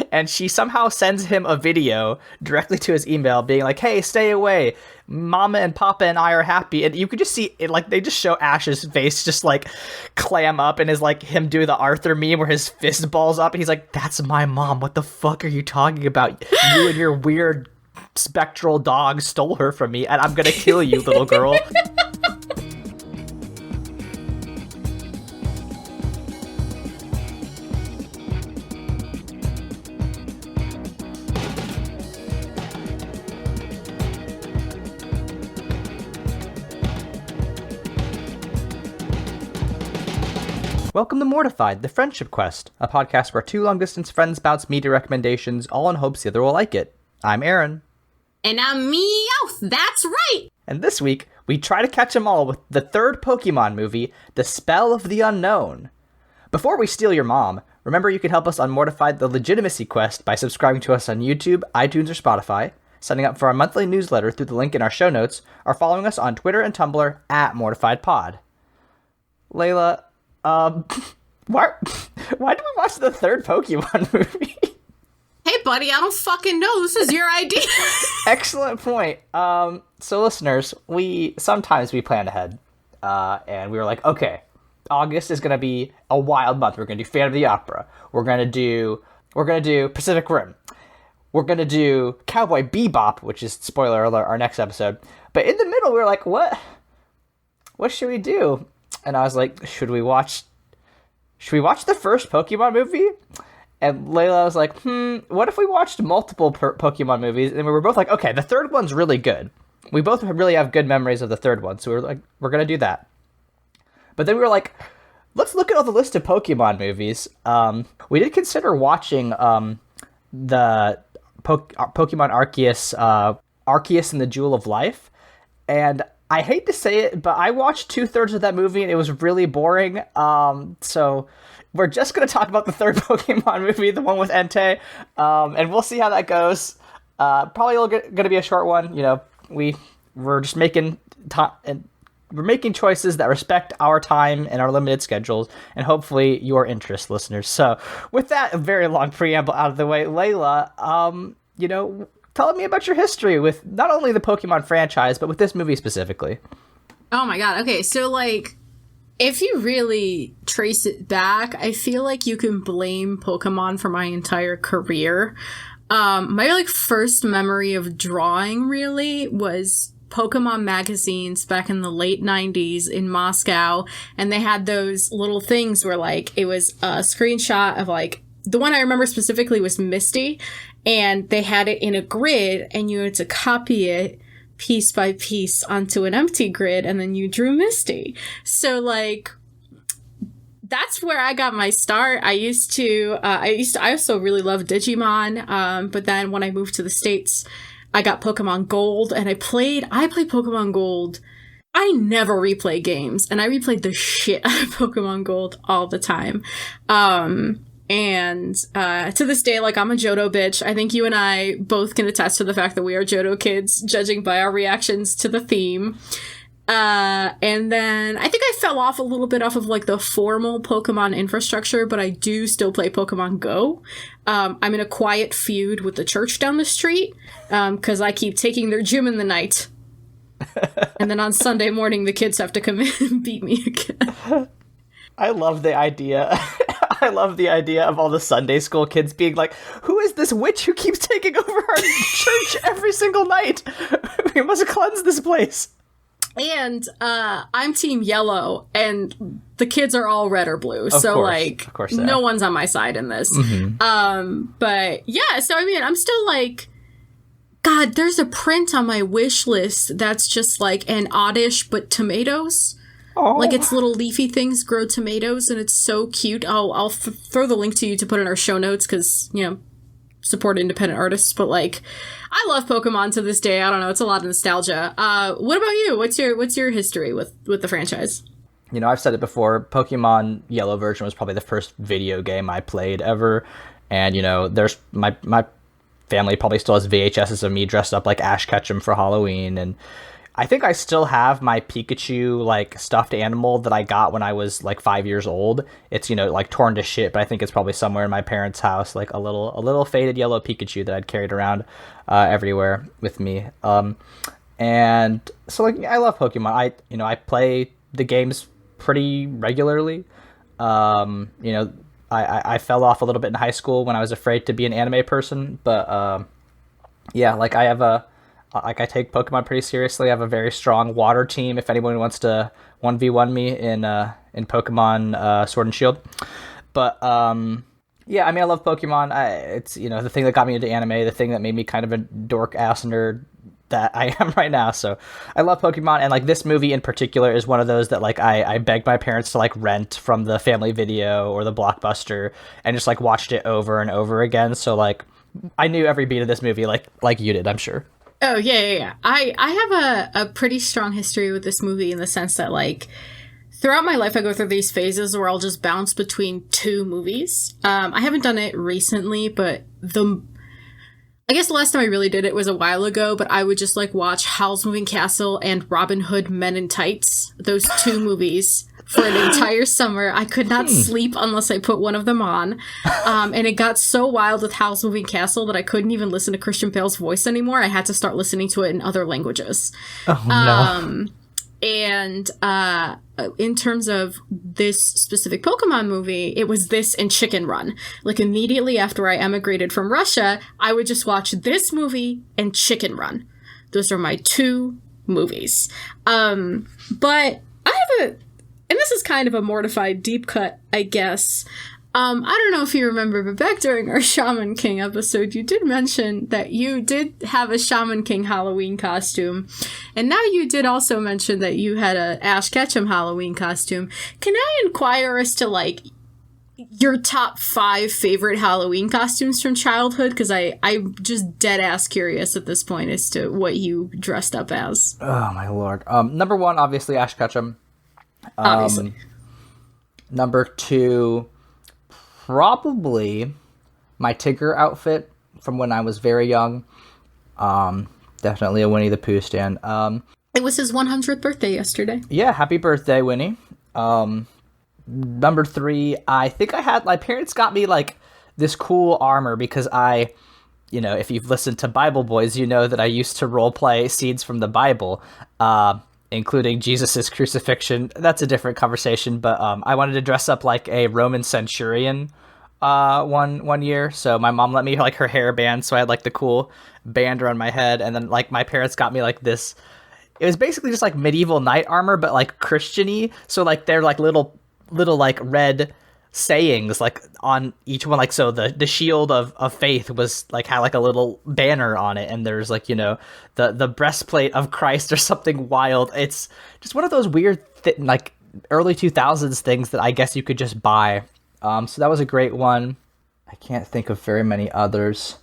And she somehow sends him a video directly to his email being like, hey, stay away. Mama and Papa and I are happy. And you could just see it, like, they just show Ash's face just like clam up and is like him do the Arthur meme where his fist balls up and he's like, that's my mom. What the fuck are you talking about? You and your weird spectral dog stole her from me and I'm gonna kill you, little girl. Welcome to Mortified, the Friendship Quest, a podcast where two long-distance friends bounce media recommendations, all in hopes the other will like it. I'm Aaron. And I'm Meowth, that's right! And this week, we try to catch them all with the third Pokemon movie, The Spell of the Unknown. Before we steal your mom, remember you can help us on Mortified the Legitimacy Quest by subscribing to us on YouTube, iTunes, or Spotify, signing up for our monthly newsletter through the link in our show notes, or following us on Twitter and Tumblr @MortifiedPod. Leyla, why did we watch the third Pokemon movie? Hey, buddy, I don't fucking know. This is your idea. Excellent point. So listeners, sometimes we plan ahead, and we were like, okay, August is gonna be a wild month. We're gonna do Phantom of the Opera. We're gonna do Pacific Rim. We're gonna do Cowboy Bebop, which is, spoiler alert, our next episode. But in the middle, we were like, what should we do? And I was like, should we watch the first Pokemon movie? And Leyla was like, what if we watched multiple Pokemon movies? And we were both like, okay, the third one's really good. We both really have good memories of the third one, so we were like, we're going to do that. But then we were like, let's look at all the list of Pokemon movies. We did consider watching the Pokemon Arceus and the Jewel of Life. And I hate to say it, but I watched 2/3 of that movie and it was really boring. So we're just going to talk about the third Pokemon movie, the one with Entei, and we'll see how that goes. Probably going to be a short one. You know, we're just making we're making choices that respect our time and our limited schedules, and hopefully your interest, listeners. So with that very long preamble out of the way, Leyla, tell me about your history with not only the Pokemon franchise, but with this movie specifically. Oh my god, okay, so, like, if you really trace it back, I feel like you can blame Pokemon for my entire career. My, first memory of drawing, really, was Pokemon magazines back in the late 90s in Moscow, and they had those little things where, it was a screenshot of, the one I remember specifically was Misty, and they had it in a grid, and you had to copy it piece by piece onto an empty grid, and then you drew Misty. So, that's where I got my start. I also really loved Digimon, but then when I moved to the States, I got Pokemon Gold, and I played Pokemon Gold. I never replay games, and I replayed the shit out of Pokemon Gold all the time. And to this day, I'm a Johto bitch. I think you and I both can attest to the fact that we are Johto kids, judging by our reactions to the theme. And then I think I fell off a little bit off of the formal Pokemon infrastructure, but I do still play Pokemon Go. I'm in a quiet feud with the church down the street, because I keep taking their gym in the night. And then on Sunday morning, the kids have to come in and beat me again. I love the idea. I love the idea of all the Sunday school kids being like, who is this witch who keeps taking over our church every single night? We must cleanse this place. And I'm Team Yellow, and the kids are all red or blue. Of course no one's on my side in this. Mm-hmm. But yeah, so I mean, I'm still God, there's a print on my wish list that's just an oddish but tomatoes. Oh. Its little leafy things grow tomatoes, and it's so cute. I'll throw the link to you to put in our show notes, because, support independent artists. But, I love Pokemon to this day. I don't know. It's a lot of nostalgia. What about you? What's your history with the franchise? I've said it before. Pokemon Yellow version was probably the first video game I played ever. And, there's my family probably still has VHSs of me dressed up like Ash Ketchum for Halloween. And I think I still have my Pikachu like stuffed animal that I got when I was like 5 years old. It's, you know, like torn to shit, but I think it's probably somewhere in my parents' house, like a little faded yellow Pikachu that I'd carried around everywhere with me. And so like I love Pokemon. I play the games pretty regularly. You know, I fell off a little bit in high school when I was afraid to be an anime person, but yeah, like I take Pokemon pretty seriously. I have a very strong water team. If anyone wants to 1v1 me in Pokemon Sword and Shield, but yeah, I mean I love Pokemon. It's, you know, the thing that got me into anime, the thing that made me kind of a dork ass nerd that I am right now. So I love Pokemon, and like this movie in particular is one of those that like I begged my parents to like rent from the Family Video or the Blockbuster and just like watched it over and over again. So like I knew every beat of this movie like you did, I'm sure. Oh yeah. I have a pretty strong history with this movie in the sense that like throughout my life I go through these phases where I'll just bounce between two movies. I haven't done it recently, but I guess the last time I really did it was a while ago, but I would just like watch Howl's Moving Castle and Robin Hood Men in Tights, those two movies, for an entire summer. I could not sleep unless I put one of them on. And it got so wild with Howl's Moving Castle that I couldn't even listen to Christian Bale's voice anymore. I had to start listening to it in other languages. Oh, no. And in terms of this specific Pokemon movie, it was this and Chicken Run. Like immediately after I emigrated from Russia, I would just watch this movie and Chicken Run. Those are my two movies. But I have and this is kind of a Mortified deep cut, I guess. I don't know if you remember, but back during our Shaman King episode, you did mention that you did have a Shaman King Halloween costume. And now you did also mention that you had a Ash Ketchum Halloween costume. Can I inquire as to, like, your top 5 favorite Halloween costumes from childhood? Because I'm just dead-ass curious at this point as to what you dressed up as. Oh, my lord. Number 1, obviously, Ash Ketchum. Obviously. Number 2... probably my Tigger outfit from when I was very young. Definitely a Winnie the Pooh stan. It was his 100th birthday yesterday. Yeah, happy birthday, Winnie. Number 3, I think my parents got me like this cool armor because you know, if you've listened to Bible Boys, you know that I used to roleplay scenes from the Bible, including Jesus's crucifixion. That's a different conversation, but I wanted to dress up like a Roman centurion one year. So my mom let me like her hairband, so I had like the cool band around my head, and then like my parents got me like this. It was basically just like medieval knight armor, but like Christian-y. So like they're like little like red sayings like on each one, like so the shield of faith was like had like a little banner on it, and there's like, you know, the breastplate of Christ or something wild. It's just one of those weird like early 2000s things that I guess you could just buy. So that was a great one. I can't think of very many others.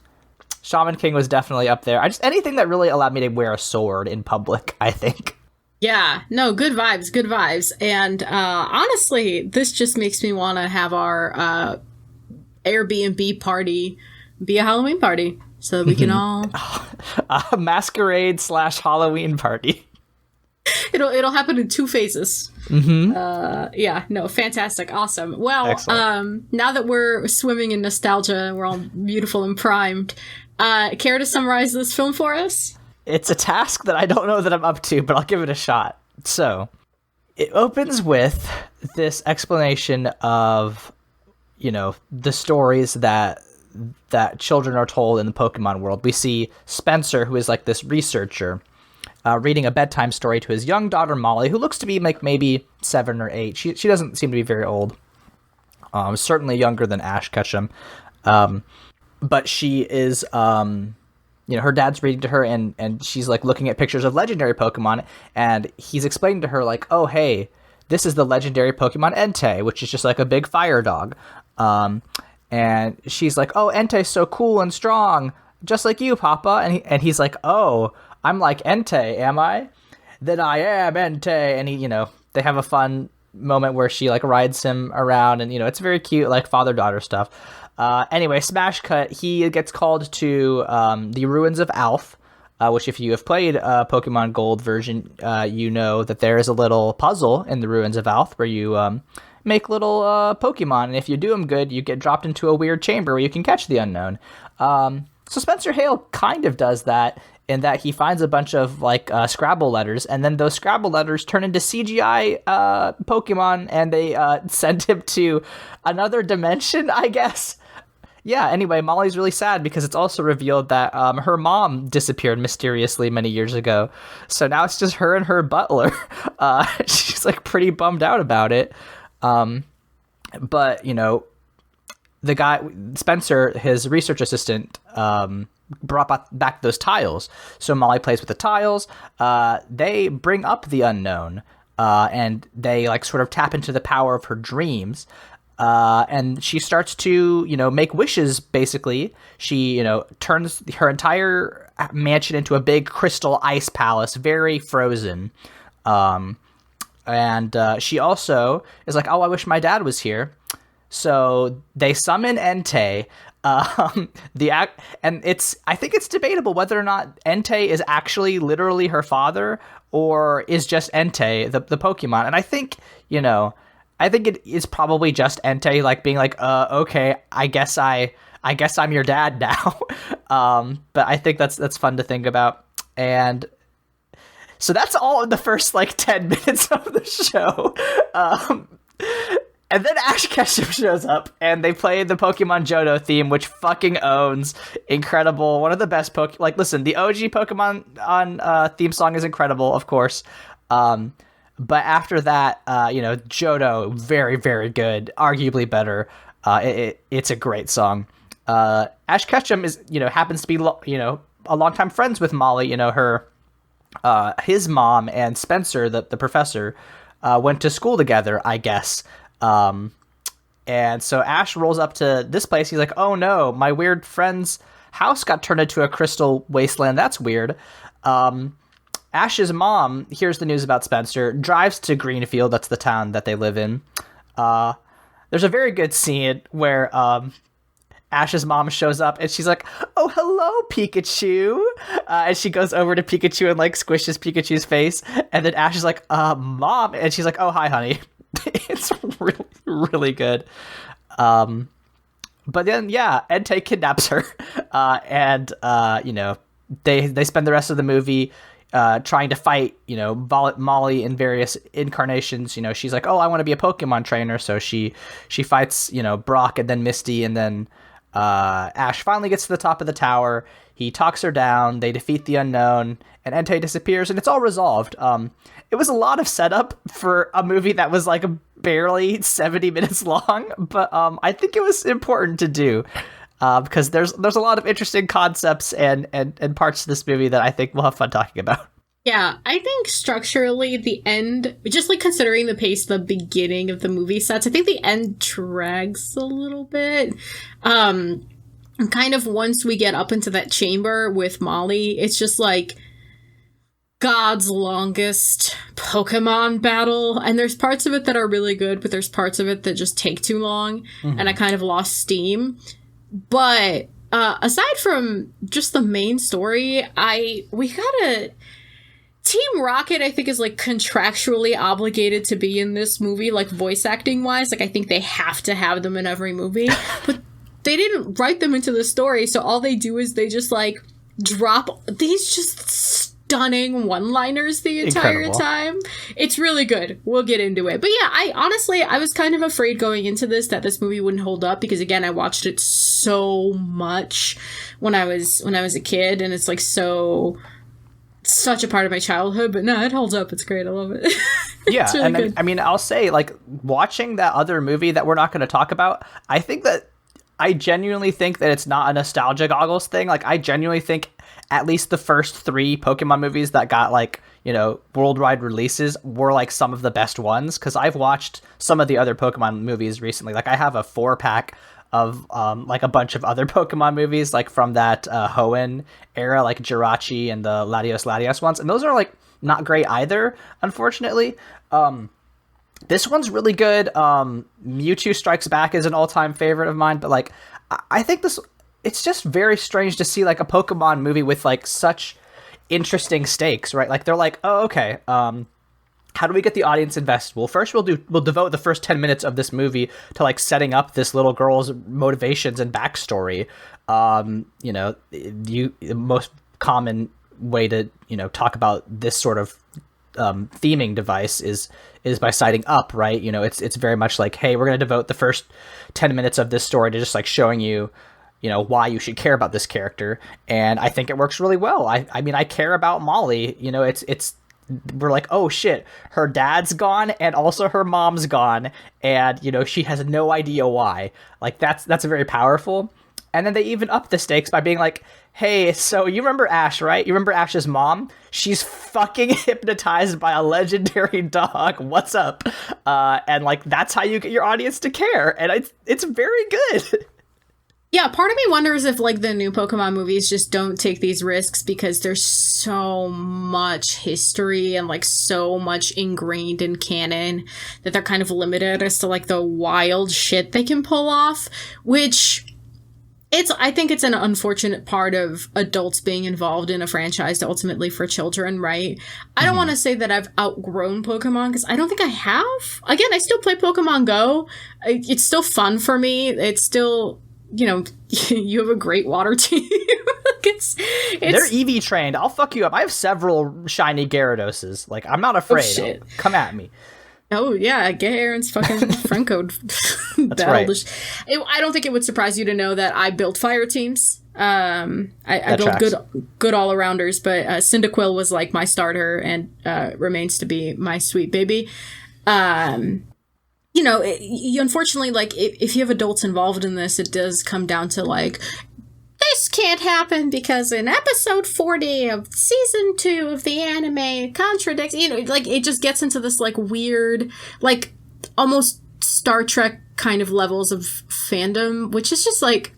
Shaman King was definitely up there. Anything that really allowed me to wear a sword in public, I think. Yeah, no, good vibes. And honestly, this just makes me want to have our Airbnb party be a Halloween party so that we can all... a masquerade / Halloween party. It'll happen in 2 phases. Mm-hmm. Yeah, no, fantastic, awesome. Well, now that we're swimming in nostalgia, we're all beautiful and primed, care to summarize this film for us? It's a task that I don't know that I'm up to, but I'll give it a shot. So, it opens with this explanation of, you know, the stories that children are told in the Pokemon world. We see Spencer, who is like this researcher, reading a bedtime story to his young daughter Molly, who looks to be like maybe 7 or 8. She doesn't seem to be very old. Certainly younger than Ash Ketchum. But she is... you know, her dad's reading to her, and she's like looking at pictures of legendary Pokemon, and he's explaining to her like, oh, hey, this is the legendary Pokemon Entei, which is just like a big fire dog. And she's like, oh, Entei's so cool and strong, just like you, Papa. And he's like, oh, I'm like Entei, am I? Then I am Entei. And he, you know, they have a fun moment where she like rides him around, and, you know, it's very cute, like father-daughter stuff. Anyway, smash cut, he gets called to the ruins of Alf, which if you have played Pokemon Gold version, you know that there is a little puzzle in the Ruins of Alph where you make little Pokemon, and if you do them good, you get dropped into a weird chamber where you can catch the unknown. So Spencer Hale kind of does that in that he finds a bunch of like Scrabble letters, and then those Scrabble letters turn into CGI Pokemon, and they send him to another dimension, I guess. Yeah, anyway, Molly's really sad because it's also revealed that her mom disappeared mysteriously many years ago. So now it's just her and her butler. She's like pretty bummed out about it. But, you know, the guy, Spencer, his research assistant, brought back those tiles. So Molly plays with the tiles. They bring up the unknown, and they like sort of tap into the power of her dreams. And she starts to, you know, make wishes, basically. She, you know, turns her entire mansion into a big crystal ice palace, very frozen. And she also is like, oh, I wish my dad was here. So they summon Entei. And I think it's debatable whether or not Entei is actually literally her father or is just Entei, the Pokemon. And I think, you know, it is probably just Entei, like being like, okay, I guess I'm your dad now. But I think that's fun to think about. And so that's all in the first like 10 minutes of the show. And then Ash Ketchum shows up, and they play the Pokemon Johto theme, which fucking owns. Incredible. One of the best like, listen, the OG Pokemon on theme song is incredible, of course. But after that, you know, Johto, very, very good. Arguably better. It's a great song. Ash Ketchum is, you know, happens to be, you know, a longtime friends with Molly. You know, his mom and Spencer, the professor, went to school together, I guess. And so Ash rolls up to this place. He's like, oh no, my weird friend's house got turned into a crystal wasteland. That's weird. Ash's mom hears the news about Spencer, drives to Greenfield. That's the town that they live in. There's a very good scene where, Ash's mom shows up and she's like, oh, hello, Pikachu. And she goes over to Pikachu and like squishes Pikachu's face. And then Ash is like, mom. And she's like, oh, hi, honey. It's really, really good. But then, yeah, Entei kidnaps her. And you know, they spend the rest of the movie trying to fight, you know, Molly in various incarnations. You know, she's like, oh, I want to be a Pokemon trainer. So she fights, you know, Brock and then Misty, and then Ash finally gets to the top of the tower. He talks her down. They defeat the unknown, and Entei disappears, and it's all resolved. It was a lot of setup for a movie that was like barely 70 minutes long, but I think it was important to do because there's a lot of interesting concepts and parts to this movie that I think we'll have fun talking about. Yeah, I think structurally the end, just like considering the pace the beginning of the movie sets, I think the end drags a little bit. Kind of once we get up into that chamber with Molly, it's just like God's longest Pokemon battle, and there's parts of it that are really good, but there's parts of it that just take too long, and I kind of lost steam. But aside from just the main story, we gotta... Team Rocket, I think, is, like, contractually obligated to be in this movie, like, voice acting-wise. Like, I think they have to have them in every movie. But they didn't write them into the story, so all they do is they just, like, drop these just stunning one-liners the entire time. It's really good. We'll get into it. But yeah, I was kind of afraid going into this that this movie wouldn't hold up, because, again, I watched it so much when I was a kid, and it's, like, such a part of my childhood, but no, it holds up. It's great. I love it. Yeah, really and good. I mean, I'll say, like, watching that other movie that we're not going to talk about, I genuinely think that it's not a nostalgia goggles thing. Like, I genuinely think at least the first 3 Pokemon movies that got, like, you know, worldwide releases were, like, some of the best ones, because I've watched some of the other Pokemon movies recently. Like, I have a 4-pack of like a bunch of other Pokemon movies, like from that Hoenn era, like Jirachi and the Latios ones, and those are like not great either, unfortunately. This one's really good. Mewtwo Strikes Back is an all-time favorite of mine, but like I think it's just very strange to see like a Pokemon movie with like such... interesting stakes, right? Like they're like, oh, okay, how do we get the audience invested? Well, first we'll devote the first 10 minutes of this movie to like setting up this little girl's motivations and backstory. You know, the most common way to, you know, talk about this sort of theming device is by citing Up, right? You know, it's very much like, hey, we're going to devote the first 10 minutes of this story to just like showing you, you know, why you should care about this character. And I think it works really well. I mean, I care about Molly. You know, it's we're like, oh shit, her dad's gone and also her mom's gone, and you know, she has no idea why. Like that's very powerful. And then they even up the stakes by being like, hey, so you remember Ash, right? You remember Ash's mom? She's fucking hypnotized by a legendary dog. What's up? And like that's how you get your audience to care, and it's very good. Yeah, part of me wonders if, like, the new Pokemon movies just don't take these risks because there's so much history and, like, so much ingrained in canon that they're kind of limited as to, like, the wild shit they can pull off, which I think it's an unfortunate part of adults being involved in a franchise ultimately for children, right? I don't want to say that I've outgrown Pokemon because I don't think I have. Again, I still play Pokemon Go. It's still fun for me. It's still... You know, you have a great water team. They're EV trained. I'll fuck you up. I have several shiny Gyarados. Like, I'm not afraid. Oh, shit. Come at me. Oh, yeah. Get Aaron's fucking friend code. That's right. I don't think it would surprise you to know that I built fire teams. I built good all-arounders, but Cyndaquil was, like, my starter and remains to be my sweet baby. You know, you unfortunately, like, if you have adults involved in this, it does come down to, like, this can't happen because in episode 40 of season 2 of the anime contradicts, you know, like, it just gets into this, like, weird, like, almost Star Trek kind of levels of fandom, which is just, like,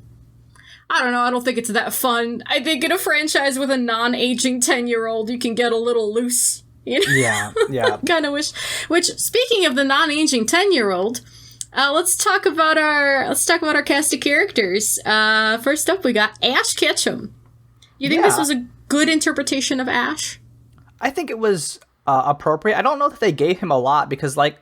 I don't know, I don't think it's that fun. I think in a franchise with a non-aging 10-year-old, you can get a little loose. You know? Yeah. Kind of wish. Which, speaking of the non-aging 10-year-old, let's talk about our cast of characters. First up, we got Ash Ketchum. You think this was a good interpretation of Ash? I think it was appropriate. I don't know that they gave him a lot because, like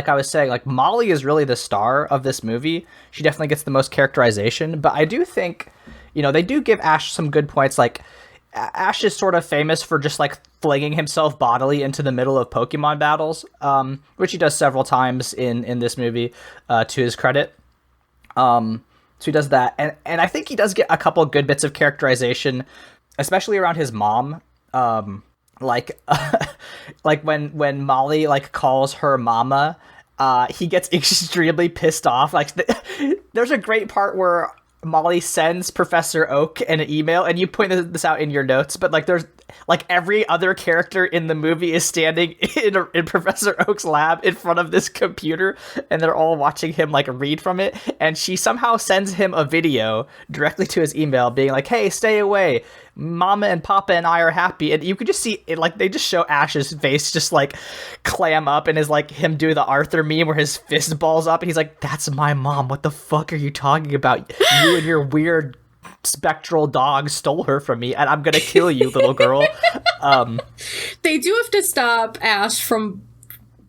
I was saying, like Molly is really the star of this movie. She definitely gets the most characterization. But I do think, you know, they do give Ash some good points. Like Ash is sort of famous for just like flinging himself bodily into the middle of Pokemon battles, which he does several times in this movie, to his credit. So he does that, and I think he does get a couple good bits of characterization, especially around his mom. Like when Molly like calls her mama, he gets extremely pissed off. Like there's a great part where Molly sends Professor Oak an email, and you pointed this out in your notes, but like there's like every other character in the movie is standing in Professor Oak's lab in front of this computer, and they're all watching him like read from it, and she somehow sends him a video directly to his email being like, hey, stay away, Mama and Papa and I are happy. And you could just see it, like they just show Ash's face just like clam up, and is like him do the Arthur meme where his fist balls up, and he's like, that's my mom, what the fuck are you talking about? You and your weird spectral dog stole her from me, and I'm gonna kill you, little girl. They do have to stop Ash from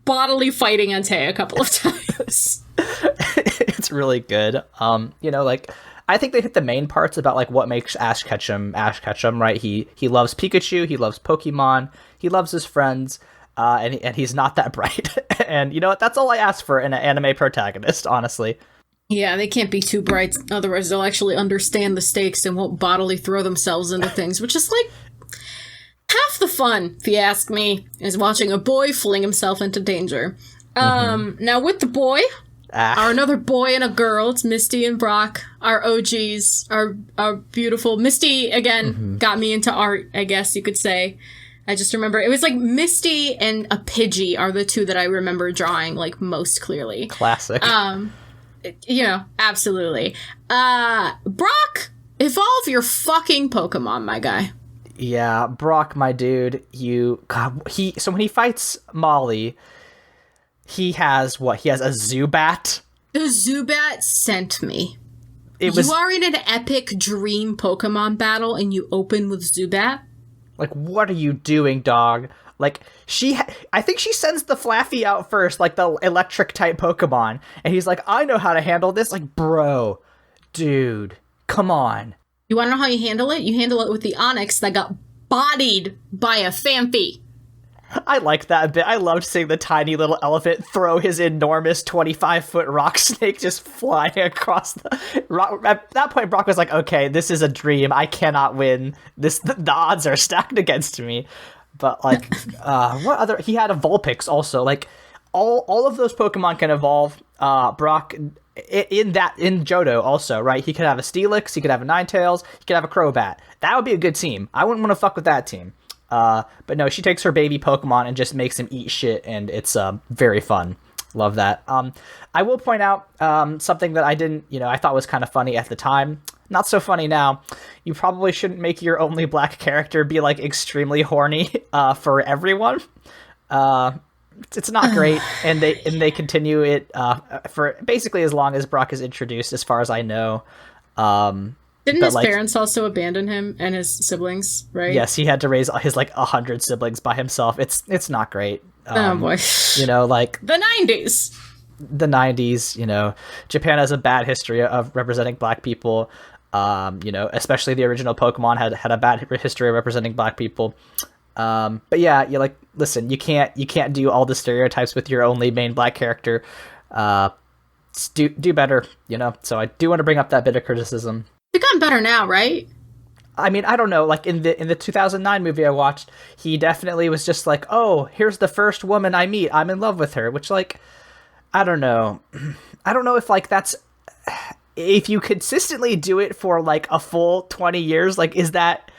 bodily fighting Entei a couple of times. It's really good. You know, like I think they hit the main parts about like what makes Ash Ketchum, right? He loves Pikachu, he loves Pokemon, he loves his friends, and he's not that bright. And you know what? That's all I ask for in an anime protagonist, honestly. Yeah, they can't be too bright, otherwise they'll actually understand the stakes and won't bodily throw themselves into things, which is like half the fun, if you ask me, is watching a boy fling himself into danger. Now with the boy, are another boy and a girl. It's Misty and Brock, our OGs, our beautiful. Misty, again, got me into art, I guess you could say. I just remember, it was like Misty and a Pidgey are the two that I remember drawing, like, most clearly. Classic. You know, absolutely. Brock, evolve your fucking Pokemon, my guy. Yeah, Brock, my dude, so when he fights Molly, he has what? He has a Zubat. The Zubat sent me. You are in an epic dream Pokemon battle and you open with Zubat? Like, what are you doing, dog? Like, I think she sends the Flaffy out first, like the electric type Pokemon, and he's like, I know how to handle this. Like, bro, dude, come on. You want to know how you handle it? You handle it with the Onix that got bodied by a Phanpy. I liked that a bit. I loved seeing the tiny little elephant throw his enormous 25-foot rock snake just flying across the rock. At that point, Brock was like, okay, this is a dream. I cannot win. The odds are stacked against me. But, like, what other... He had a Vulpix also. Like, all of those Pokemon can evolve. Brock... In Johto also, right? He could have a Steelix, he could have a Ninetales, he could have a Crobat. That would be a good team. I wouldn't want to fuck with that team. But no, she takes her baby Pokemon and just makes him eat shit, and it's very fun. Love that. I will point out something that I thought was kind of funny at the time. Not so funny now. You probably shouldn't make your only black character be like extremely horny for everyone. It's not great, and they continue it for basically as long as Brock is introduced, as far as I know. Didn't his parents also abandon him and his siblings, right? Yes, he had to raise his 100 siblings by himself. It's not great. Oh boy. Like the 90s. The 90s, Japan has a bad history of representing black people. Especially the original Pokemon had a bad history of representing black people. But yeah, you're like, listen, you can't do all the stereotypes with your only main black character. Do better, So I do want to bring up that bit of criticism. They've gotten better now, right? I mean, I don't know. Like in the 2009 movie I watched, he definitely was just like, oh, here's the first woman I meet. I'm in love with her, which like, I don't know. I don't know if like that's, if you consistently do it for like a full 20 years, like, is that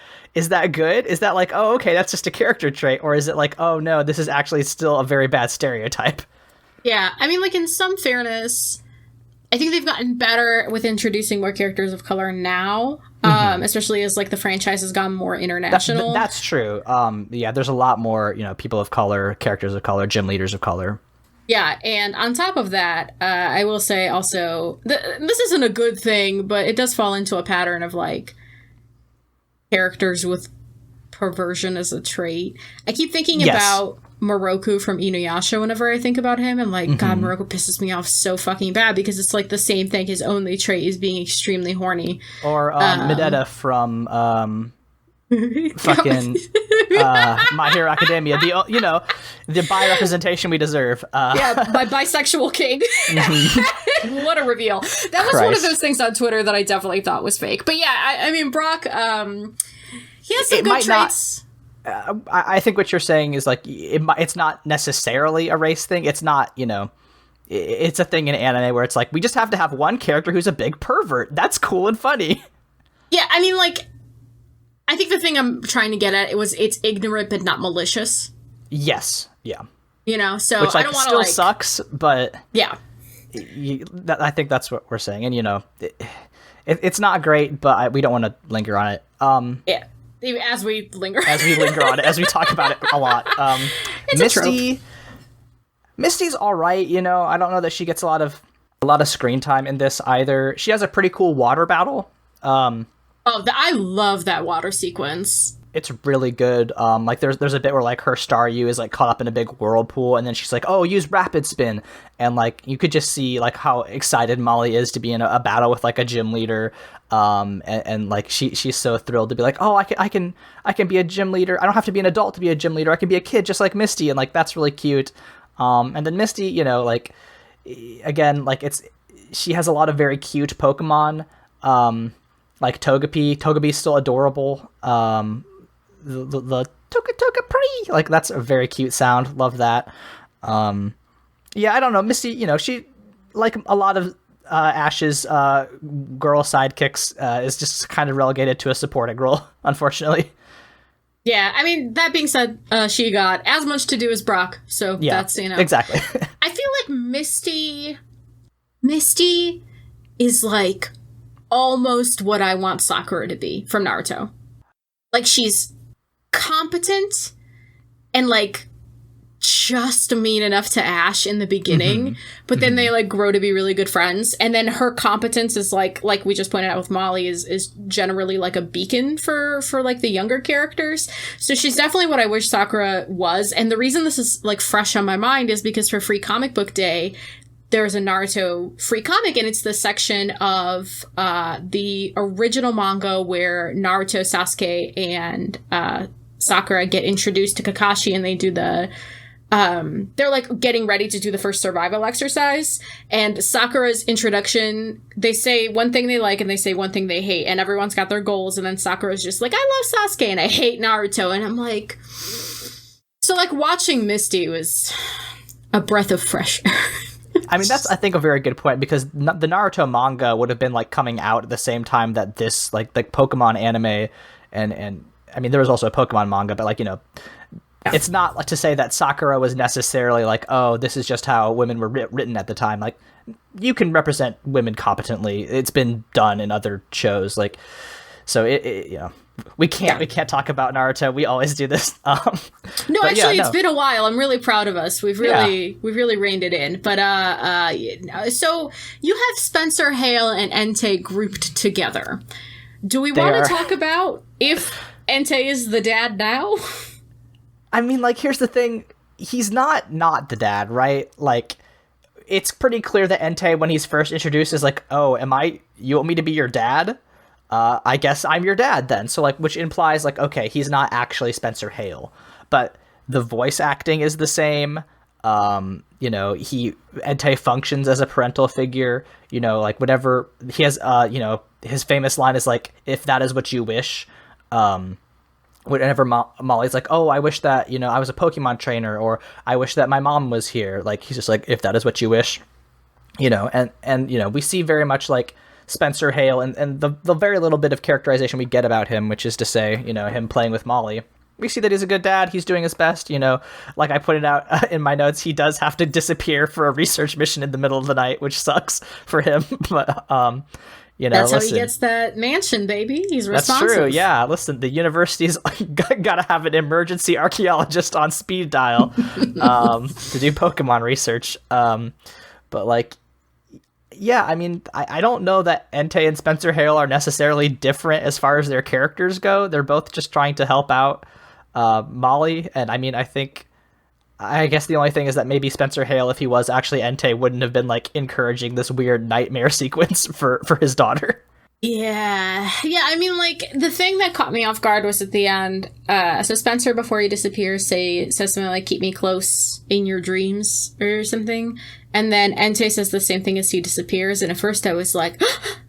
good? Is that like, oh, okay, that's just a character trait? Or is it like, oh no, this is actually still a very bad stereotype? Yeah, I mean, like, in some fairness, I think they've gotten better with introducing more characters of color now, especially as, like, the franchise has gone more international. That's true. Yeah, there's a lot more, people of color, characters of color, gym leaders of color. Yeah, and on top of that, I will say also, this isn't a good thing, but it does fall into a pattern of, like, characters with perversion as a trait. I keep thinking about Moroku from Inuyasha whenever I think about him, and like, God, Moroku pisses me off so fucking bad because it's like the same thing. His only trait is being extremely horny. Or Mideta from fucking My Hero Academia. The bi representation we deserve. Yeah, my bisexual king. What a reveal. That was one of those things on Twitter that I definitely thought was fake. But yeah, I mean, Brock, he has some good traits. I think what you're saying is like, it's not necessarily a race thing. It's not, it's a thing in anime where it's like, we just have to have one character who's a big pervert. That's cool and funny. Yeah, I mean, like, I think the thing I'm trying to get at, it's ignorant but not malicious. Yes, yeah. So which, like, I don't want to, still like, sucks, but yeah. I think that's what we're saying, and it's not great, but we don't want to linger on it. Yeah, as we linger on it, as we talk about it a lot. It's Misty's all right, I don't know that she gets a lot of screen time in this either. She has a pretty cool water battle. I love that water sequence. It's really good. Like there's a bit where like her Staryu is like caught up in a big whirlpool, and then she's like, "Oh, use Rapid Spin," and like you could just see like how excited Molly is to be in a battle with like a gym leader. And like she's so thrilled to be like, "Oh, I can be a gym leader. I don't have to be an adult to be a gym leader. I can be a kid just like Misty," and like that's really cute. And then Misty, like again, like she has a lot of very cute Pokemon. Like Togepi. Togepi's still adorable. The Toka pretty, like that's a very cute sound. Love that. Yeah, I don't know. Misty, she, like a lot of Ash's girl sidekicks, is just kind of relegated to a supporting role, unfortunately. Yeah, I mean, that being said, she got as much to do as Brock, so yeah, that's, exactly. I feel like Misty is like almost what I want Sakura to be from Naruto. Like, she's competent and like just mean enough to Ash in the beginning, but then they like grow to be really good friends. And then her competence is like we just pointed out with Molly is generally like a beacon for like the younger characters. So she's definitely what I wish Sakura was. And the reason this is like fresh on my mind is because for Free Comic Book Day, there's a Naruto free comic, and it's the section of the original manga where Naruto, Sasuke, and Sakura get introduced to Kakashi, and they do the they're like getting ready to do the first survival exercise. And Sakura's introduction, they say one thing they like and they say one thing they hate, and everyone's got their goals. And then Sakura's just like, I love Sasuke and I hate Naruto. And I'm like, so like watching Misty was a breath of fresh air. I mean, that's, I think, a very good point, because the Naruto manga would have been like coming out at the same time that this like Pokemon anime and I mean, there was also a Pokemon manga, but like, you know, it's not like to say that Sakura was necessarily like, oh, this is just how women were written at the time. Like, you can represent women competently. It's been done in other shows. Like, so it you know, we can't talk about Naruto. We always do this. No, actually, it's been a while. I'm really proud of us. We've really reined it in. But so you have Spencer Hale and Entei grouped together. Do we want to talk about if Entei is the dad now? I mean, like, here's the thing. He's not the dad, right? Like, it's pretty clear that Entei, when he's first introduced, is like, oh, you want me to be your dad? I guess I'm your dad then. So, like, which implies, like, okay, he's not actually Spencer Hale. But the voice acting is the same. You know, Entei functions as a parental figure. You know, like, whatever, he has, you know, his famous line is, like, if that is what you wish. Whenever Molly's like, oh, I wish that, you know, I was a Pokemon trainer, or I wish that my mom was here. Like, he's just like, if that is what you wish, you know, and you know, we see very much like Spencer Hale and the very little bit of characterization we get about him, which is to say, you know, him playing with Molly. We see that he's a good dad. He's doing his best, you know, like I pointed out in my notes, he does have to disappear for a research mission in the middle of the night, which sucks for him. But, you know, that's how he gets that mansion, baby. He's responsive. That's true. Yeah. Listen, the university's got to have an emergency archaeologist on speed dial to do Pokemon research. But like, yeah, I mean, I don't know that Entei and Spencer Hale are necessarily different as far as their characters go. They're both just trying to help out Molly. And I mean, I guess the only thing is that maybe Spencer Hale, if he was actually Entei, wouldn't have been like encouraging this weird nightmare sequence for his daughter. Yeah. I mean, like, the thing that caught me off guard was at the end. So Spencer, before he disappears, says something like, keep me close in your dreams or something. And then Entei says the same thing as he disappears. And at first I was like,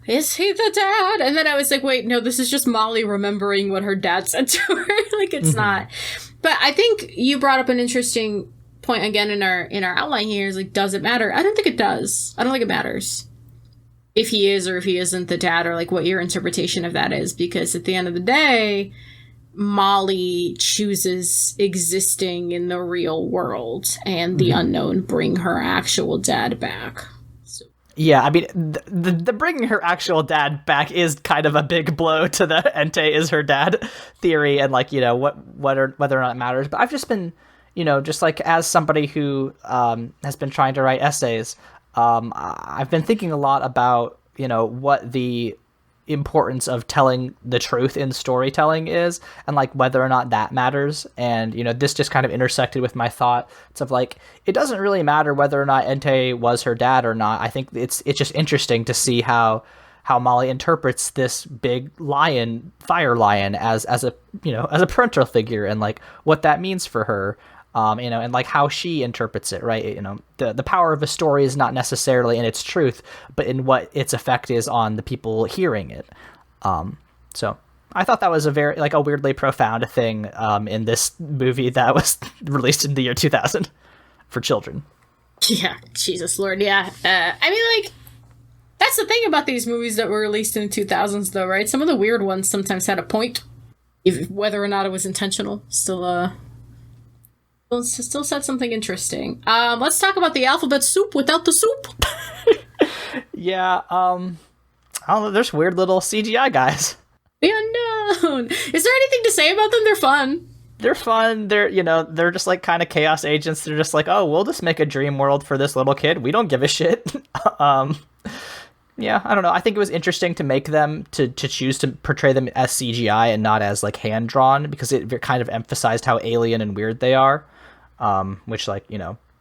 is he the dad? And then I was like, wait, no, this is just Molly remembering what her dad said to her. Like, it's not. But I think you brought up an interesting point again in our outline here, is like, does it matter? I don't think it does. I don't think it matters if he is or if he isn't the dad, or like what your interpretation of that is, because at the end of the day, Molly chooses existing in the real world, and the unknown bring her actual dad back. So. Yeah, I mean, the bringing her actual dad back is kind of a big blow to the Entei is her dad theory, and like, you know, whether or not it matters. But I've just been, you know, just like as somebody who has been trying to write essays, I've been thinking a lot about, you know, what the importance of telling the truth in storytelling is, and like whether or not that matters. And, you know, this just kind of intersected with my thoughts of like, it doesn't really matter whether or not Entei was her dad or not. I think it's just interesting to see how Molly interprets this big lion, fire lion, as a, you know, as a parental figure, and like what that means for her. You know, and like how she interprets it, right? You know, the power of a story is not necessarily in its truth, but in what its effect is on the people hearing it. So I thought that was a very, like, a weirdly profound thing in this movie that was released in the year 2000 for children. Yeah, Jesus Lord, yeah. I mean, like, that's the thing about these movies that were released in the 2000s, though, right? Some of the weird ones sometimes had a point, whether or not it was intentional. Still said something interesting. Let's talk about the alphabet soup without the soup. Yeah, I don't know, there's weird little CGI guys. The unknown. Is there anything to say about them? They're fun. they're fun. They're just like kind of chaos agents. They're just like, oh, we'll just make a dream world for this little kid. We don't give a shit. Yeah, I don't know. I think it was interesting to make them to choose to portray them as CGI and not as like hand drawn, because it kind of emphasized how alien and weird they are. Which, like,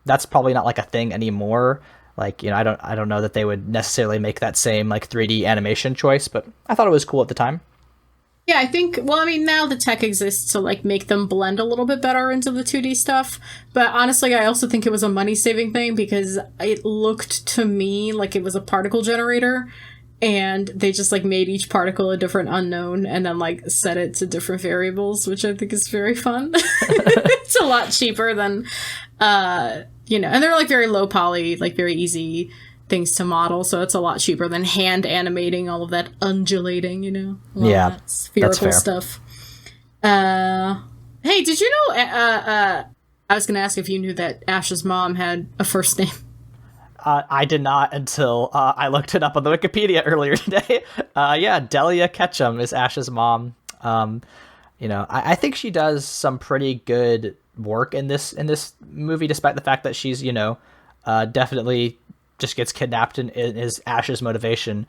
that's probably not like a thing anymore. Like, I don't know that they would necessarily make that same like 3D animation choice, but I thought it was cool at the time. Yeah, I think, well, I mean, now the tech exists to, like, make them blend a little bit better into the 2D stuff. But honestly, I also think it was a money-saving thing, because it looked to me like it was a particle generator, and they just, like, made each particle a different unknown and then, like, set it to different variables, which I think is very fun. It's a lot cheaper than, and they're, like, very low poly, like, very easy things to model, so it's a lot cheaper than hand animating all of that undulating, yeah, that spherical stuff. Hey, did you know, I was gonna ask if you knew that Ash's mom had a first name. I did not until I looked it up on the Wikipedia earlier today. Yeah, Delia Ketchum is Ash's mom. I think she does some pretty good work in this movie, despite the fact that she's definitely just gets kidnapped and is Ash's motivation.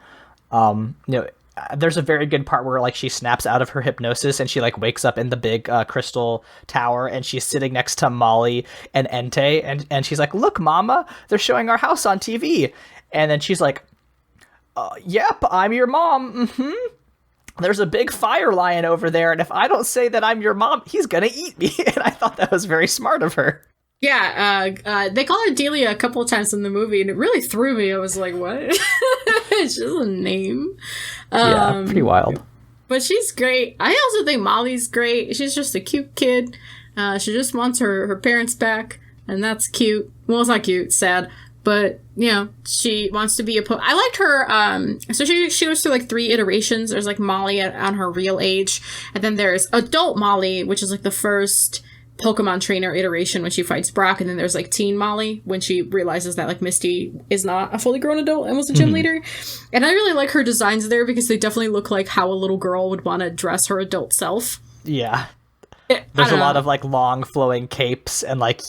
There's a very good part where like she snaps out of her hypnosis and she like wakes up in the big crystal tower, and she's sitting next to Molly and Entei, and she's like, "Look, Mama, they're showing our house on TV." And then she's like, "Yep, I'm your mom. There's a big fire lion over there, and if I don't say that I'm your mom, he's gonna eat me." And I thought that was very smart of her. Yeah, they call her Delia a couple of times in the movie, and it really threw me. I was like, what? It's just a name. Yeah, pretty wild. But she's great. I also think Molly's great. She's just a cute kid. She just wants her parents back, and that's cute. Well, it's not cute, it's sad. But, she wants to be I liked her, so she goes through, like, 3 iterations. There's, like, Molly on her real age, and then there's adult Molly, which is, like, the first Pokemon trainer iteration when she fights Brock, and then there's like teen Molly when she realizes that like Misty is not a fully grown adult and was a gym leader. And I really like her designs there, because they definitely look like how a little girl would want to dress her adult self. Yeah. There's a lot of like long flowing capes and like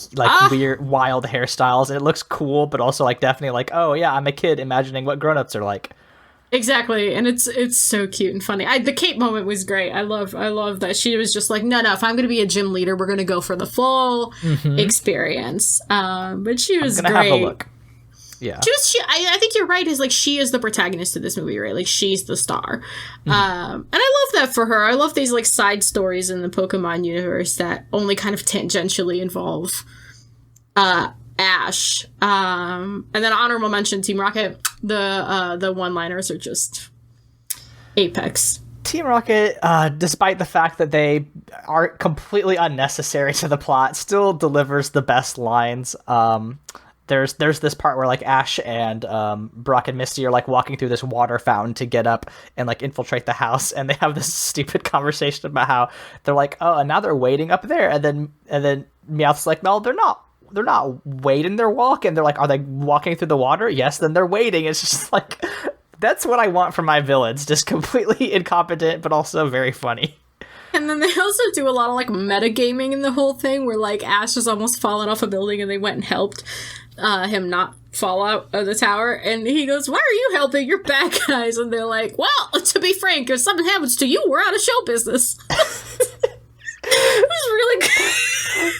weird wild hairstyles, and it looks cool, but also like definitely like, oh yeah, I'm a kid imagining what grown-ups are like. Exactly, and it's so cute and funny. The Kate moment was great. I love that she was just like, no, if I'm going to be a gym leader, we're going to go for the full experience. But she was great. Have a look. Yeah, I think you're right. Is like she is the protagonist of this movie, right? Like she's the star, and I love that for her. I love these like side stories in the Pokemon universe that only kind of tangentially involve Ash. And then honorable mention, Team Rocket. The one-liners are just apex. Team Rocket, despite the fact that they are completely unnecessary to the plot, still delivers the best lines. There's this part where like Ash and Brock and Misty are like walking through this water fountain to get up and like infiltrate the house, and they have this stupid conversation about how they're like, oh, and now they're waiting up there, and then Meowth's like, no, they're not waiting, they're walking. They're like, are they walking through the water? Yes, then they're waiting. It's just like, that's what I want from my villains. Just completely incompetent, but also very funny. And then they also do a lot of like metagaming in the whole thing, where like Ash has almost fallen off a building and they went and helped him not fall out of the tower. And he goes, why are you helping? You're bad guys. And they're like, well, to be frank, if something happens to you, we're out of show business. It was really good.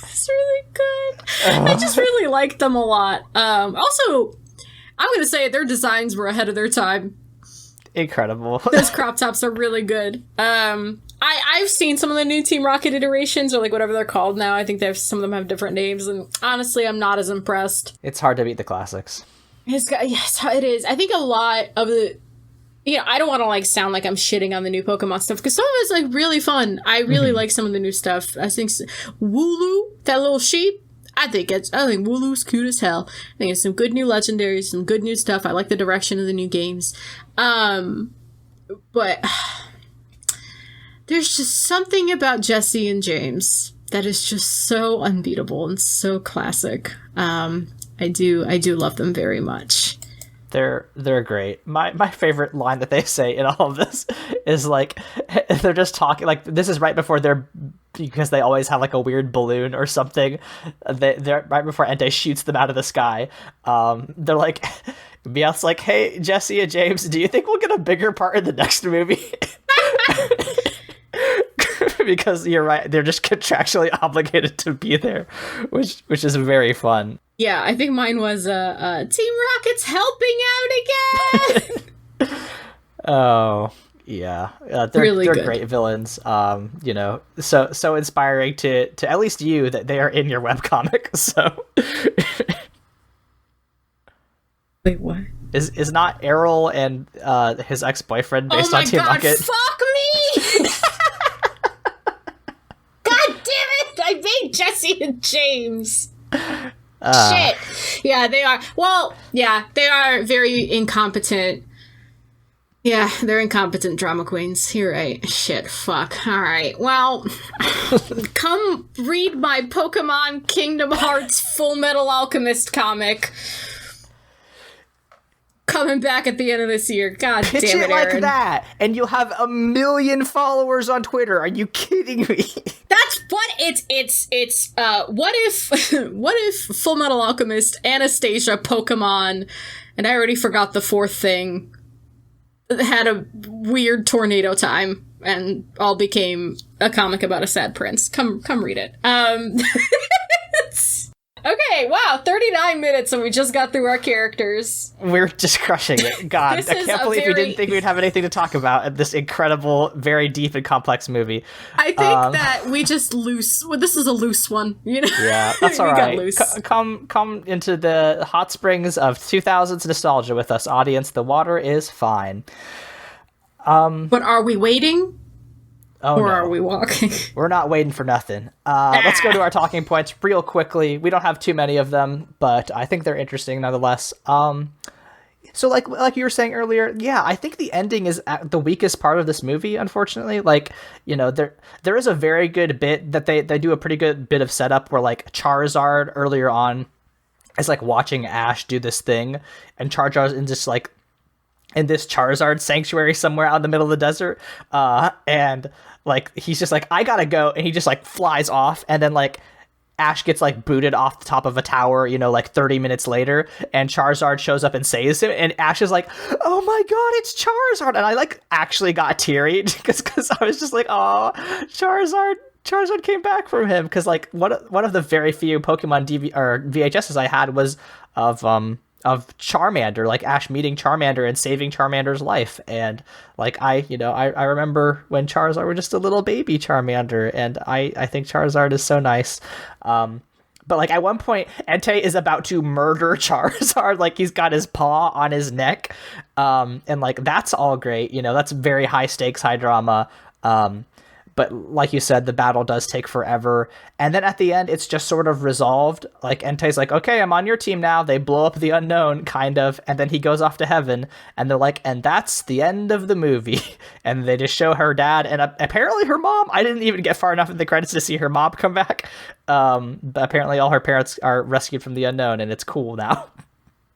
It's really good. I just really liked them a lot. Also, I'm going to say their designs were ahead of their time. Incredible. Those crop tops are really good. I've seen some of the new Team Rocket iterations, or like whatever they're called now. I think some of them have different names, and honestly, I'm not as impressed. It's hard to beat the classics. Yes, it is. I think a lot of the... I don't want to like sound like I'm shitting on the new Pokemon stuff, because some of it's like really fun. I really like some of the new stuff. I think Wooloo, that little sheep, I think Wooloo's cute as hell. I think it's some good new legendaries, some good new stuff. I like the direction of the new games. But there's just something about Jesse and James that is just so unbeatable and so classic. I do love them very much. They're great. My favorite line that they say in all of this is like, they're just talking, like this is right before they're because they always have like a weird balloon or something. They're right before Entei shoots them out of the sky. They're like, Meowth's like, hey, Jesse and James, do you think we'll get a bigger part in the next movie? Because you're right, they're just contractually obligated to be there, which is very fun. Yeah, I think mine was Team Rocket's helping out again. Oh, yeah. They're really they're good. Great villains. You know, so inspiring to at least you that they are in your webcomic. So wait, what? Is not Errol and his ex-boyfriend based on Team Rocket? Fuck me! God damn it! I made Jesse and James. Shit. Yeah, they are. Well, yeah, they are very incompetent. Yeah, they're incompetent drama queens. You're right. Shit, fuck. Alright, well, come read my Pokemon Kingdom Hearts Full Metal Alchemist comic. Coming back at the end of this year. God Pitch damn it, it like Aaron. that, and you'll have 1 million followers on Twitter. Are you kidding me? That's what it's what if Full Metal Alchemist, Anastasia, Pokemon, and I already forgot the fourth thing, had a weird tornado time and all became a comic about a sad prince. Come read it. Okay, wow, 39 minutes and we just got through our characters. We're just crushing it. God, I can't believe we didn't think we'd have anything to talk about in this incredible, very deep and complex movie. I think that we just this is a loose one, you know? Yeah, that's all right. Come into the hot springs of 2000s nostalgia with us, audience. The water is fine. But are we waiting? Or no. Are we walking? We're not waiting for nothing. Let's go to our talking points real quickly. We don't have too many of them, but I think they're interesting nonetheless. So like you were saying earlier, yeah, I think the ending is the weakest part of this movie, unfortunately. Like, you know, there is a very good bit that they do a pretty good bit of setup where like Charizard earlier on is like watching Ash do this thing, and Charizard's in just like in this Charizard sanctuary somewhere out in the middle of the desert, and like he's just like, I gotta go, and he just like flies off, and then like Ash gets like booted off the top of a tower, you know, like 30 minutes later, and Charizard shows up and saves him, and Ash is like, oh my god, it's Charizard, and I like actually got teary because I was just like, oh, Charizard came back from him, because like one of the very few Pokemon VHSs I had was of Charmander, like Ash meeting Charmander and saving Charmander's life. And like I remember when Charizard were just a little baby Charmander, and I think Charizard is so nice. But like at one point Entei is about to murder Charizard, like he's got his paw on his neck, and like that's all great, you know, that's very high stakes, high drama. But like you said, the battle does take forever. And then at the end, it's just sort of resolved. Like, Entei's like, okay, I'm on your team now. They blow up the unknown, kind of. And then he goes off to heaven. And they're like, and that's the end of the movie. And they just show her dad and apparently her mom. I didn't even get far enough in the credits to see her mom come back. But apparently all her parents are rescued from the unknown, and it's cool now.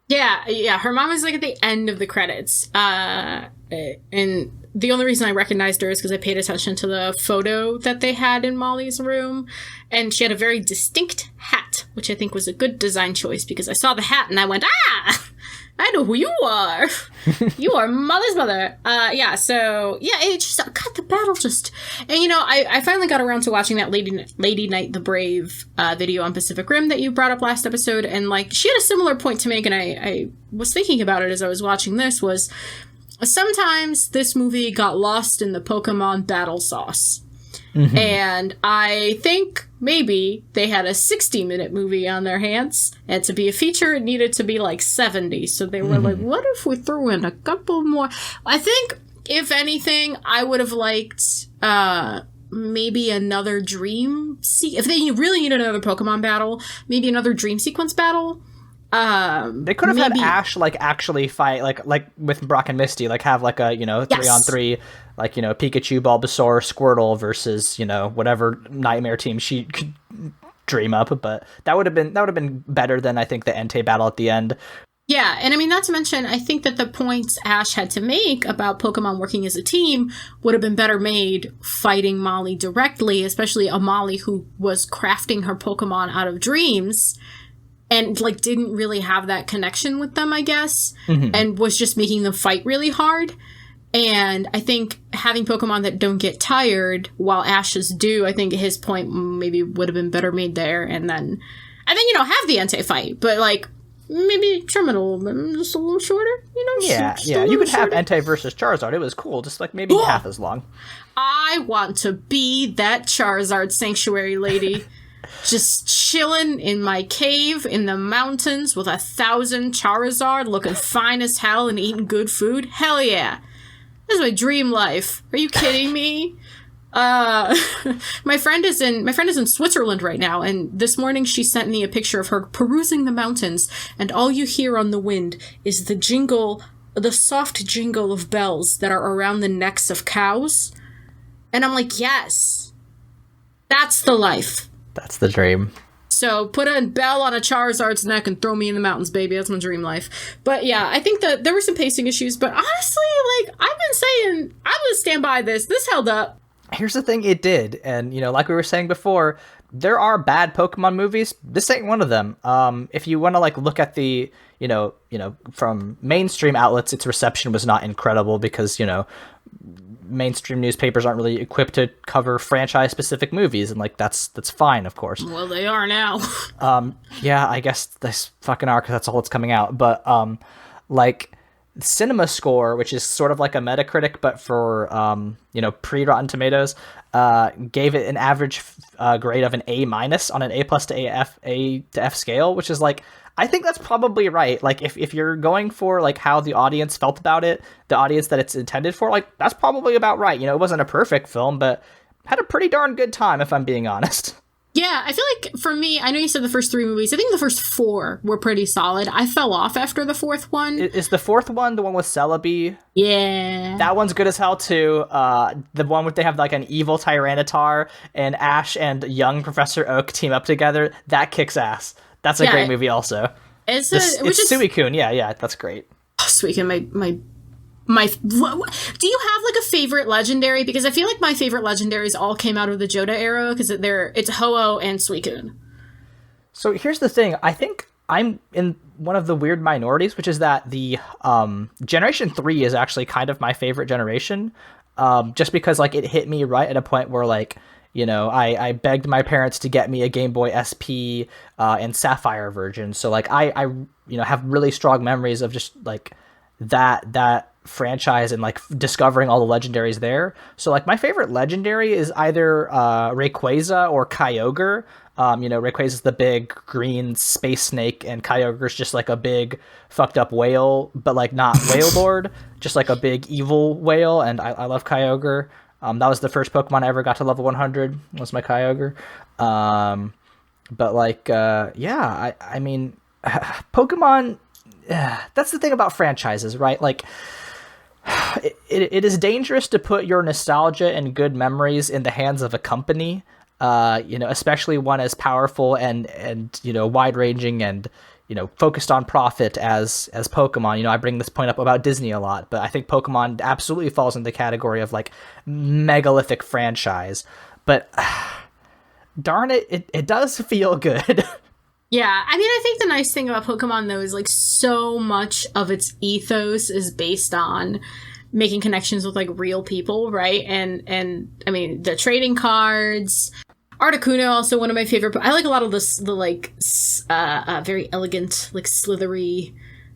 Yeah. Her mom is like at the end of the credits. And the only reason I recognized her is because I paid attention to the photo that they had in Molly's room. And she had a very distinct hat, which I think was a good design choice, because I saw the hat and I went, I know who you are. You are Mother's mother. It just, God, the battle just... And, you know, I finally got around to watching that Lady Knight the Brave video on Pacific Rim that you brought up last episode. And, like, she had a similar point to make, and I was thinking about it as I was watching this, was... Sometimes this movie got lost in the Pokemon battle sauce. Mm-hmm. And I think maybe they had a 60-minute movie on their hands, and to be a feature, it needed to be like 70. So they were like, what if we threw in a couple more? I think, if anything, I would have liked maybe another dream if they really needed another Pokemon battle, maybe another dream sequence battle. They could have had Ash like actually fight like with Brock and Misty, like have like a, you know, 3-on-3, like, you know, Pikachu, Bulbasaur, Squirtle versus, you know, whatever nightmare team she could dream up. But that would have been better than I think the Entei battle at the end. Yeah, and I mean, not to mention, I think that the points Ash had to make about Pokemon working as a team would have been better made fighting Molly directly, especially a Molly who was crafting her Pokemon out of dreams and, like, didn't really have that connection with them, I guess, and was just making them fight really hard. And I think having Pokemon that don't get tired while Ash's do, I think his point maybe would have been better made there. And then, have the Entei fight, but, like, maybe trim it a little bit, just a little shorter, Yeah, you could have Entei versus Charizard. It was cool, just like maybe half as long. I want to be that Charizard sanctuary lady. Just chilling in my cave in the mountains with 1,000 Charizard, looking fine as hell and eating good food. Hell yeah. This is my dream life. Are you kidding me? My friend is in Switzerland right now, and this morning she sent me a picture of her perusing the mountains, and all you hear on the wind is the soft jingle of bells that are around the necks of cows. And I'm like, yes, that's the life. That's the dream. So put a bell on a Charizard's neck and throw me in the mountains, baby. That's my dream life. But yeah, I think that there were some pacing issues, but honestly, like, I've been saying, I'm gonna stand by this. This held up. Here's the thing, it did. And, like we were saying before, there are bad Pokemon movies. This ain't one of them. If you want to, like, look at the, from mainstream outlets, its reception was not incredible because, mainstream newspapers aren't really equipped to cover franchise-specific movies, and, like, that's fine, of course. Well, they are now. Yeah, I guess they fucking are, because that's all that's coming out. But, like, Cinema Score, which is sort of like a Metacritic, but for, pre-Rotten Tomatoes, gave it an average grade of an A- on an A+ to F scale, which is, like, I think that's probably right. Like, if you're going for, like, how the audience felt about it, the audience that it's intended for, like, that's probably about right. It wasn't a perfect film, but had a pretty darn good time, if I'm being honest. Yeah, I feel like, for me, I know you said the first 3 movies. I think the first 4 were pretty solid. I fell off after the 4th one. Is the 4th one the one with Celebi? Yeah. That one's good as hell, too. The one where they have, like, an evil Tyranitar, and Ash and young Professor Oak team up together, that kicks ass. That's a great movie also. It's Suicune, yeah, that's great. Oh, Suicune, do you have, like, a favorite legendary? Because I feel like my favorite legendaries all came out of the Johto era, because it's Ho-Oh and Suicune. So here's the thing. I think I'm in one of the weird minorities, which is that the Generation 3 is actually kind of my favorite generation, just because, like, it hit me right at a point where, like, I begged my parents to get me a Game Boy SP and Sapphire version. So, like, I have really strong memories of just, like, that franchise and, like, discovering all the legendaries there. So, like, my favorite legendary is either Rayquaza or Kyogre. Rayquaza's the big green space snake, and Kyogre's just, like, a big fucked up whale, but, like, not Whale Lord, just, like, a big evil whale, and I love Kyogre. That was the first Pokemon I ever got to level 100, was my Kyogre. But, like, I mean, Pokemon, that's the thing about franchises, right? Like, it is dangerous to put your nostalgia and good memories in the hands of a company, especially one as powerful and wide-ranging and, focused on profit as Pokemon. I bring this point up about Disney a lot, but I think Pokemon absolutely falls in the category of, like, megalithic franchise. But darn it does feel good. Yeah, I mean, I think the nice thing about Pokemon, though, is, like, so much of its ethos is based on making connections with, like, real people, right? And I mean, the trading cards. Articuno, also one of my favorite. I like a lot of the very elegant, like, slithery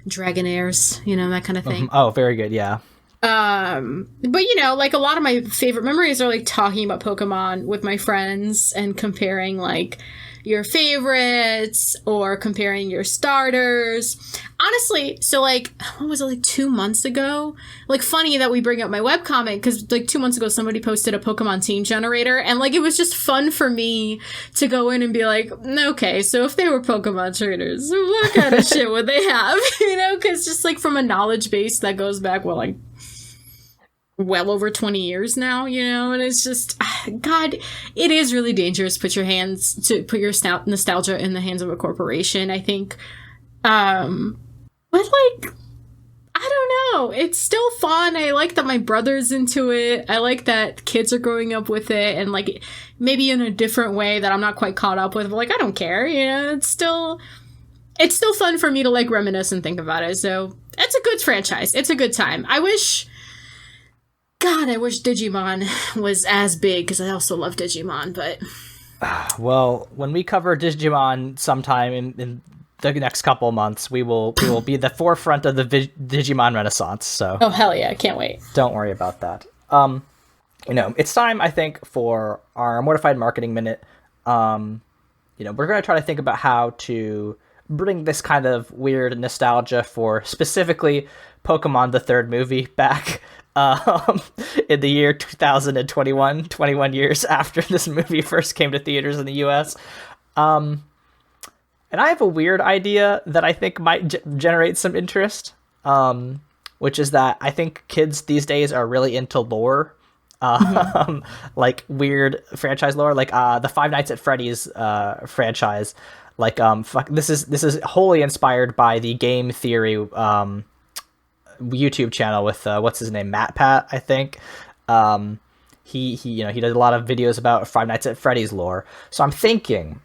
Dragonairs, that kind of thing. Oh, very good, yeah. But, like, a lot of my favorite memories are, like, talking about Pokemon with my friends and comparing, like, your favorites or comparing your starters. Honestly, so, like, what was it, like 2 months ago? Like, funny that we bring up my webcomic, because, like, 2 months ago somebody posted a Pokemon team generator, and, like, it was just fun for me to go in and be like, okay, so if they were Pokemon trainers, what kind of shit would they have? Because just, like, from a knowledge base that goes back, well over 20 years now, and it's just, God, it is really dangerous to put your nostalgia in the hands of a corporation. I think, But, like, I don't know. It's still fun. I like that my brother's into it. I like that kids are growing up with it, and, like, maybe in a different way that I'm not quite caught up with. But, like, I don't care. You know, it's still fun for me to, like, reminisce and think about it. So it's a good franchise. It's a good time. I wish Digimon was as big, because I also love Digimon, but... Well, when we cover Digimon sometime in the next couple of months, we will be the forefront of the Digimon Renaissance. So, oh hell yeah, I can't wait. Don't worry about that. It's time, I think, for our Mortified Marketing Minute. We're going to try to think about how to bring this kind of weird nostalgia for specifically Pokemon the third movie back in the year 2021, 21 years after this movie first came to theaters in the US. And I have a weird idea that I think might generate some interest, which is that I think kids these days are really into lore, like weird franchise lore, like the Five Nights at Freddy's franchise. Like, this is wholly inspired by the Game Theory YouTube channel with what's his name, MatPat, I think. He does a lot of videos about Five Nights at Freddy's lore. So I'm thinking,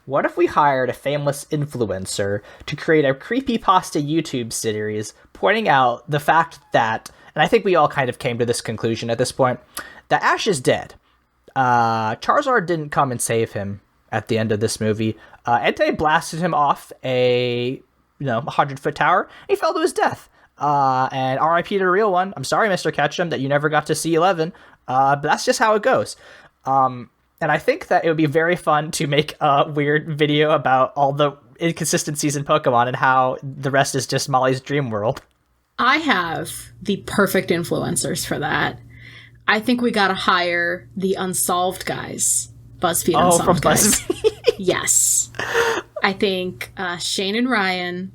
what if we hired a famous influencer to create a creepypasta YouTube series pointing out the fact that, and I think we all kind of came to this conclusion at this point, that Ash is dead. Charizard didn't come and save him at the end of this movie. Entei blasted him off a 100-foot tower. He fell to his death. And R.I.P. to the real one. I'm sorry, Mr. Ketchum, that you never got to see 11. But that's just how it goes. And I think that it would be very fun to make a weird video about all the inconsistencies in Pokemon and how the rest is just Molly's dream world. I have the perfect influencers for that. I think we gotta hire the Unsolved guys. BuzzFeed Unsolved from guys. BuzzFeed. Yes. I think Shane and Ryan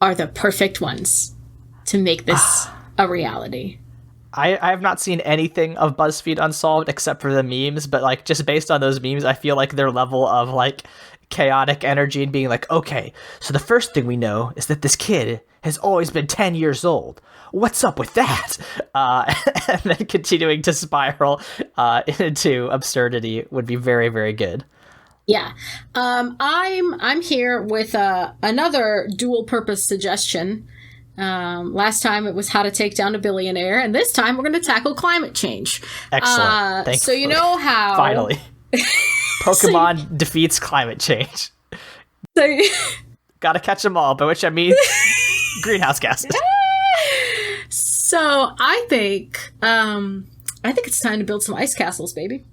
are the perfect ones to make this a reality. I have not seen anything of BuzzFeed Unsolved except for the memes, but like just based on those memes, I feel like their level of like chaotic energy and being like, okay, so the first thing we know is that this kid has always been 10 years old. What's up with that? And then continuing to spiral into absurdity would be very, very good. Yeah. I'm here with another dual purpose suggestion. Last time it was how to take down a billionaire, and this time we're going to tackle climate change. Excellent. Thank you. So you know how... Finally. Pokemon defeats climate change. So... Gotta catch them all, by which I mean greenhouse gases. So I think it's time to build some ice castles, baby.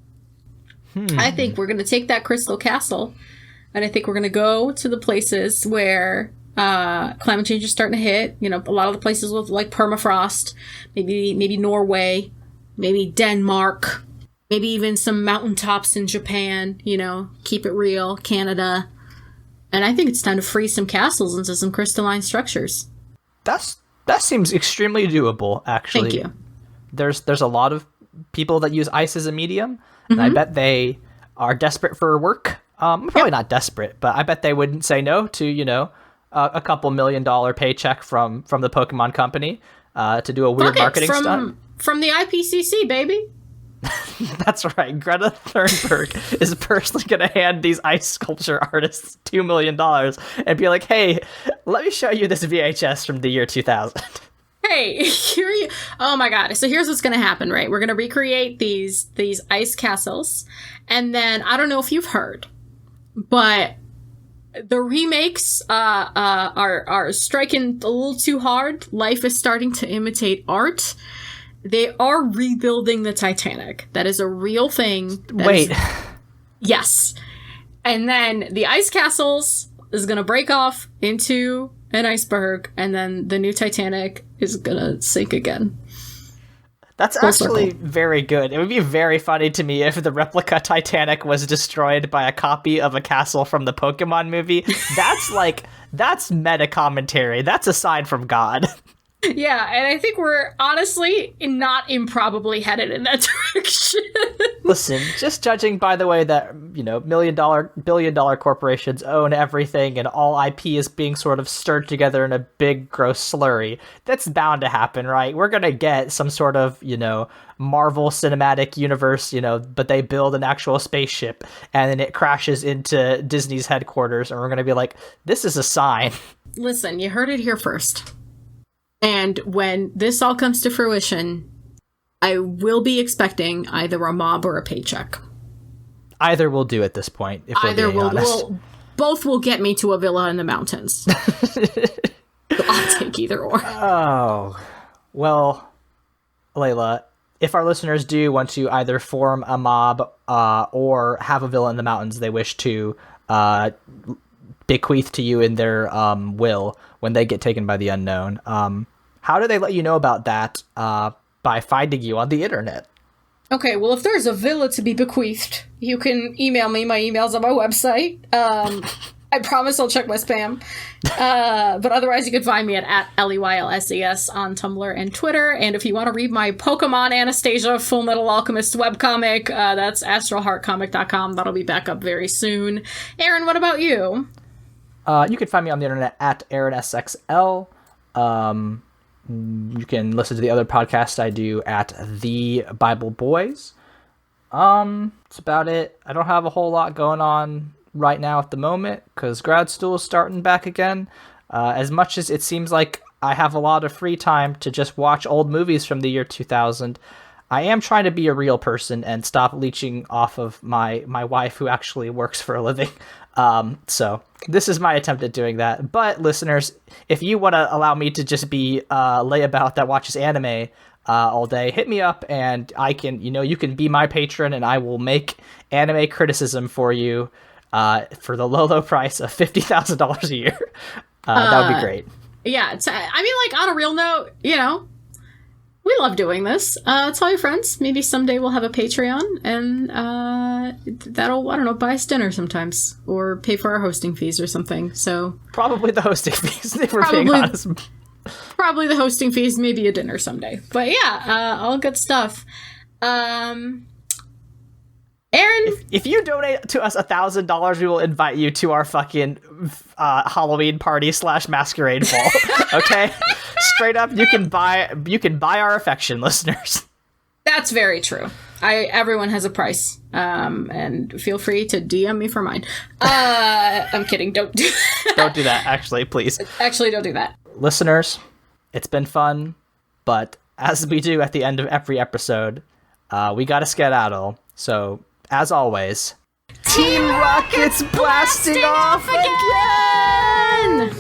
I think we're going to take that Crystal Castle, and I think we're going to go to the places where climate change is starting to hit. You know, a lot of the places with like permafrost, maybe Norway, maybe Denmark, maybe even some mountaintops in Japan. You know, keep it real, Canada. And I think it's time to freeze some castles into some crystalline structures. That seems extremely doable, actually. Thank you. There's a lot of people that use ice as a medium, and I bet they are desperate for work. Probably not desperate, but I bet they wouldn't say no to, a couple $1 million paycheck from the Pokemon company to do a weird marketing stunt. From the IPCC, baby. That's right. Greta Thunberg is personally going to hand these ice sculpture artists $2 million and be like, hey, let me show you this VHS from the year 2000. Hey, oh my god. So here's what's going to happen, right? We're going to recreate these ice castles. And then, I don't know if you've heard, but the remakes are striking a little too hard. Life is starting to imitate art. They are rebuilding the Titanic. That is a real thing. Wait. Yes. And then the ice castles is going to break off into an iceberg, and then the new Titanic is going to sink again. That's actually very good. It would be very funny to me if the replica Titanic was destroyed by a copy of a castle from the Pokemon movie. That's meta commentary. That's a sign from God. Yeah, and I think we're honestly not improbably headed in that direction. Listen, just judging by the way that, billion-dollar corporations own everything and all IP is being sort of stirred together in a big, gross slurry, that's bound to happen, right? We're gonna get some sort of, Marvel Cinematic Universe, but they build an actual spaceship and then it crashes into Disney's headquarters and we're gonna be like, this is a sign. Listen, you heard it here first. And when this all comes to fruition, I will be expecting either a mob or a paycheck. Either will do at this point, if we're being honest. Both will get me to a villa in the mountains. So I'll take either or. Oh. Well, Leyla, if our listeners do want to either form a mob or have a villa in the mountains they wish to bequeath to you in their will when they get taken by the unknown, how do they let you know about that by finding you on the internet? Okay, well, if there's a villa to be bequeathed, you can email me. My email's on my website. I promise I'll check my spam. But otherwise, you can find me at LEYLSES on Tumblr and Twitter. And if you want to read my Pokemon Anastasia Full Metal Alchemist webcomic, that's astralheartcomic.com. That'll be back up very soon. Aaron, what about you? You can find me on the internet at AaronSXL. You can listen to the other podcast I do at The Bible Boys. That's about it. I don't have a whole lot going on right now at the moment because grad school is starting back again. As much as it seems like I have a lot of free time to just watch old movies from the year 2000, I am trying to be a real person and stop leeching off of my wife who actually works for a living. So this is my attempt at doing that. But listeners, if you want to allow me to just be layabout that watches anime all day, hit me up and I can, you can be my patron and I will make anime criticism for you for the low price of $50,000 a year. That would be great. Yeah. On a real note, we love doing this. Tell your friends. Maybe someday we'll have a Patreon, and that'll, I don't know, buy us dinner sometimes, or pay for our hosting fees or something. So probably the hosting fees, if we're being honest. Probably the hosting fees, maybe a dinner someday. But yeah, all good stuff. Aaron, if you donate to us $1,000, we will invite you to our fucking Halloween party / masquerade ball. Okay. Straight up, you can buy our affection, listeners. That's very true. Everyone has a price, and feel free to DM me for mine. I'm kidding. Don't do that. Don't do that. Actually, please. Actually, don't do that. Listeners, it's been fun, but as we do at the end of every episode, we gotta skedaddle. So, as always, Team Rocket's blasting off again!